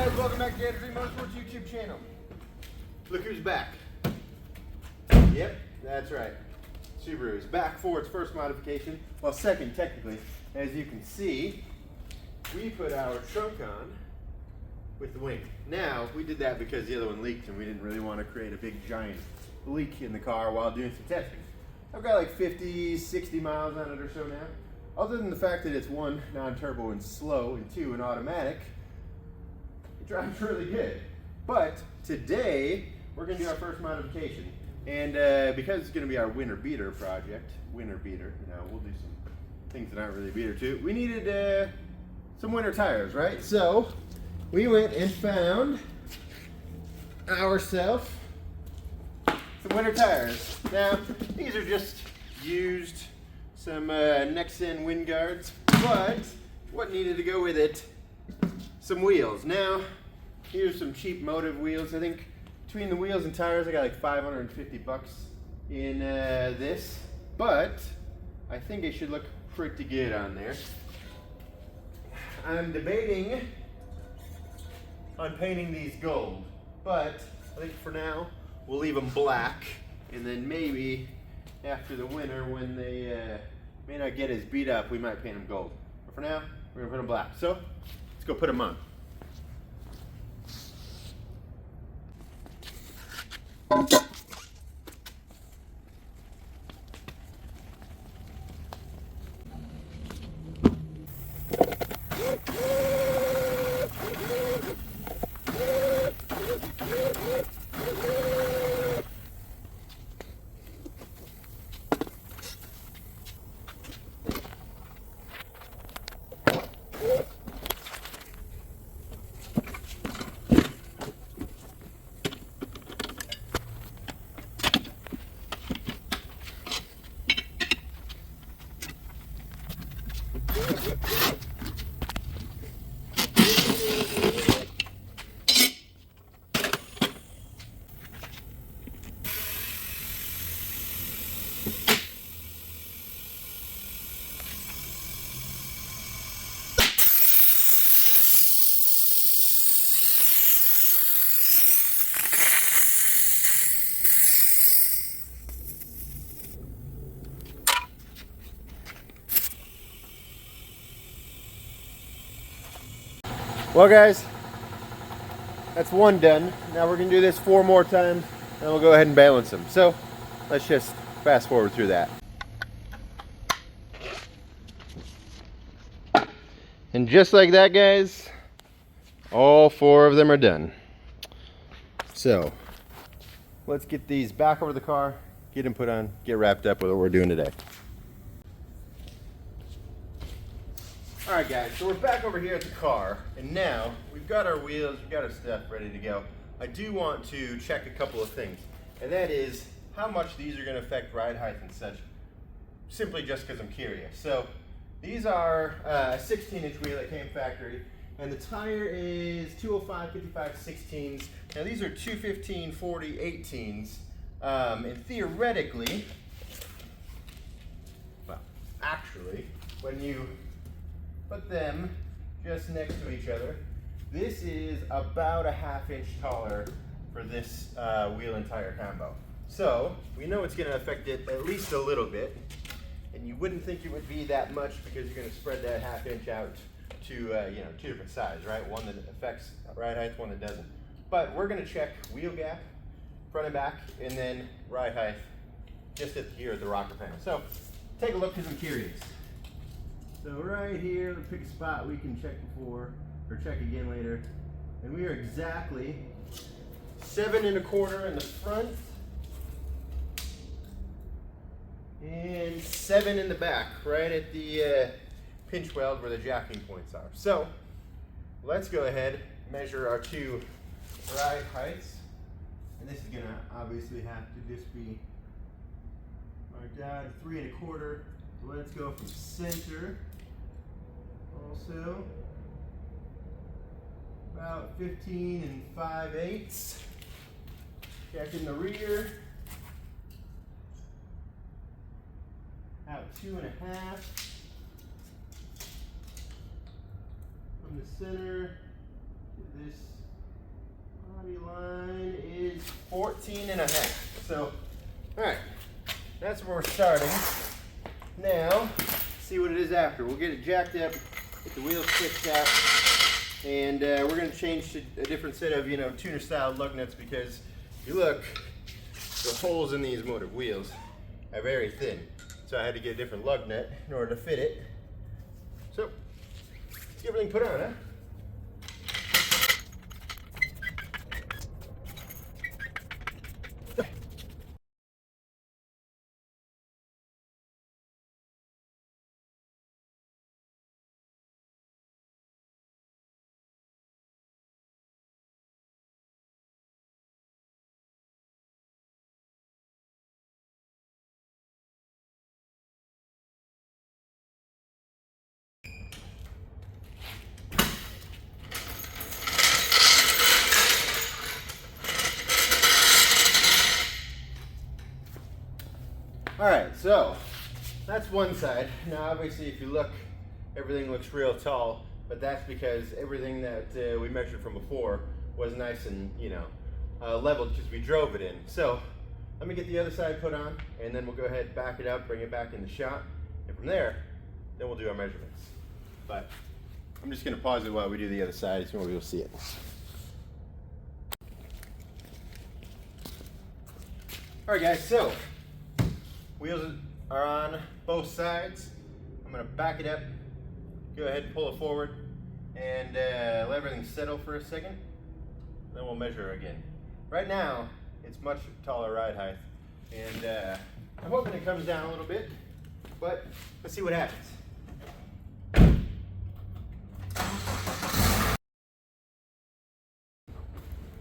guys, welcome back to the Dream Motorsports YouTube channel. Look who's back. Yep, that's right. Subaru is back for its first modification. Well, second technically. As you can see, we put our trunk on with the wing. Now, we did that because the other one leaked and we didn't really want to create a big giant leak in the car while doing some testing. I've got like 50, 60 miles on it or so now. Other than the fact that it's one, non-turbo and slow, and two, an automatic, it drives really good. But today, we're going to do our first modification. And because it's going to be our winter beater project, we'll do some things that aren't really beater too. We needed some winter tires, right? So we went and found ourselves some winter tires. Now, these are just used, some Nexen wind guards, but what needed to go with it? Some wheels. Now, here's some cheap Motive wheels. I think between the wheels and tires, I got like 550 bucks in this, but I think it should look pretty good on there. I'm debating on painting these gold, but I think for now we'll leave them black, and then maybe after the winter when they may not get as beat up, we might paint them gold. But for now, we're gonna put them black. So let's go put them on. Well guys, that's one done. Now we're gonna do this 4 more times and we'll go ahead and balance them. So let's just fast forward through that. And just like that guys, all 4 of them are done. So let's get these back over the car, get them put on, get wrapped up with what we're doing today. Alright guys, so we're back over here at the car, and now we've got our wheels, we've got our stuff ready to go. I do want to check a couple of things, and that is how much these are going to affect ride height and such, simply just because I'm curious. So these are a 16-inch wheel that came factory, and the tire is 205 55 16s. Now these are 215 40 18s, and theoretically, well, actually, when you put them just next to each other, this is about a ½ inch taller for this wheel and tire combo. So we know it's going to affect it at least a little bit, and you wouldn't think it would be that much because you're going to spread that ½ inch out to 2 different sides, right? One that affects ride height, one that doesn't. But we're going to check wheel gap, front and back, and then ride height just at here at the rocker panel. So take a look because I'm curious. So right here, let's pick a spot we can check before, or check again later. And we are exactly 7 1/4 in the front, and 7 in the back, right at the pinch weld where the jacking points are. So let's go ahead, measure our 2 ride heights. And this is gonna obviously have to just be marked down 3 1/4. Let's go from center. Also, about 15 5/8. Check in the rear. About 2 1/2. From the center to this body line is 14.5. So, alright, that's where we're starting. Now, see what it is after. We'll get it jacked up, get the wheels fixed out, and we're going to change to a different set of, tuner style lug nuts, because if you look, the holes in these motor wheels are very thin. So I had to get a different lug nut in order to fit it. So, let's get everything put on, huh? Alright, so that's one side. Now obviously if you look, everything looks real tall, but that's because everything that we measured from before was nice and, leveled because we drove it in. So let me get the other side put on, and then we'll go ahead, back it up, bring it back in the shot, and from there, then we'll do our measurements. But I'm just going to pause it while we do the other side so you'll see it. Alright guys, so wheels are on both sides. I'm going to back it up, go ahead and pull it forward, and let everything settle for a second. Then we'll measure again. Right now, it's much taller ride height, and I'm hoping it comes down a little bit, but let's see what happens.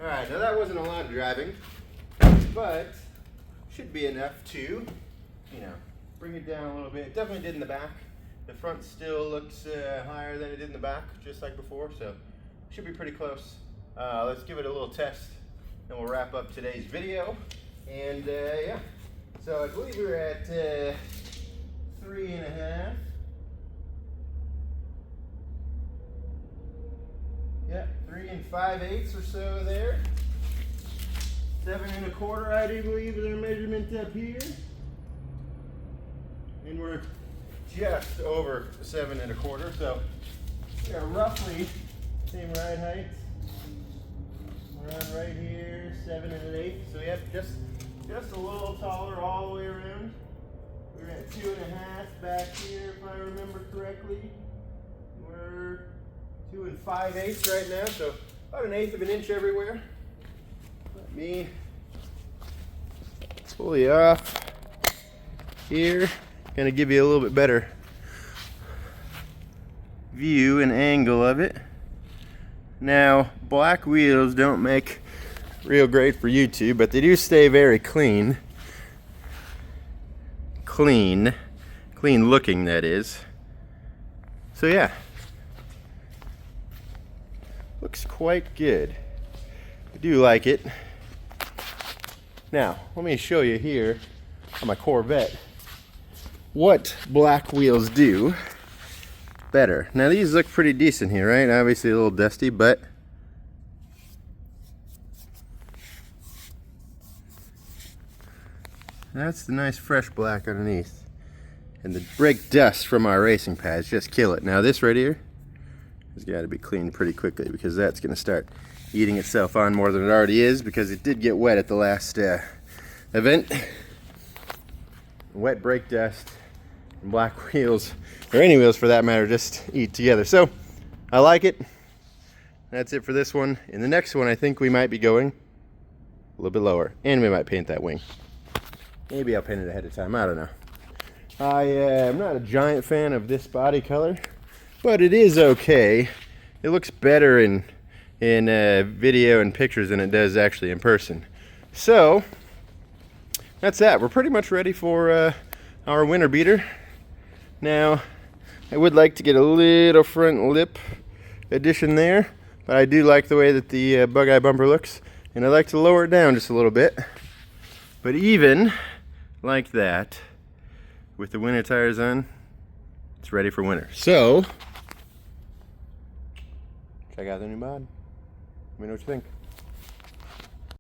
Alright, now that wasn't a lot of driving, but should be enough to, bring it down a little bit. It definitely did in the back. The front still looks higher than it did in the back, just like before, so should be pretty close. Let's give it a little test, and we'll wrap up today's video. And yeah, so I believe we were at 3.5. Yeah, 3 5/8 or so there. 7 1/4, I do believe, is our measurement up here. And we're just over 7 1/4, so we are roughly same ride height. Around right here, 7 1/8. So yeah, just a little taller all the way around. We're at 2.5 back here, if I remember correctly. We're 2 5/8 right now, so about 1/8 of an inch everywhere. Let me pull you off here. Gonna give you a little bit better view and angle of it. Now, black wheels don't make real great for YouTube, but they do stay very clean. Clean looking, that is. So yeah, looks quite good. I do like it. Now, let me show you here on my Corvette what black wheels do better. Now these look pretty decent here, right? Obviously a little dusty, but that's the nice fresh black underneath. And the brake dust from our racing pads just kill it. Now this right here has got to be cleaned pretty quickly, because that's going to start eating itself on more than it already is, because it did get wet at the last event. Wet brake dust and black wheels, or any wheels for that matter, just eat together. So I like it. That's it for this one. In the next one, I think we might be going a little bit lower, and we might paint that wing. Maybe I'll paint it ahead of time, I don't know. I am not a giant fan of this body color, but it is okay. It looks better in video and pictures than it does actually in person. So that's that. We're pretty much ready for our winter beater. Now, I would like to get a little front lip addition there, but I do like the way that the Bugeye bumper looks, and I like to lower it down just a little bit. But even like that, with the winter tires on, it's ready for winter. So check out the new mod. Let me know what you think.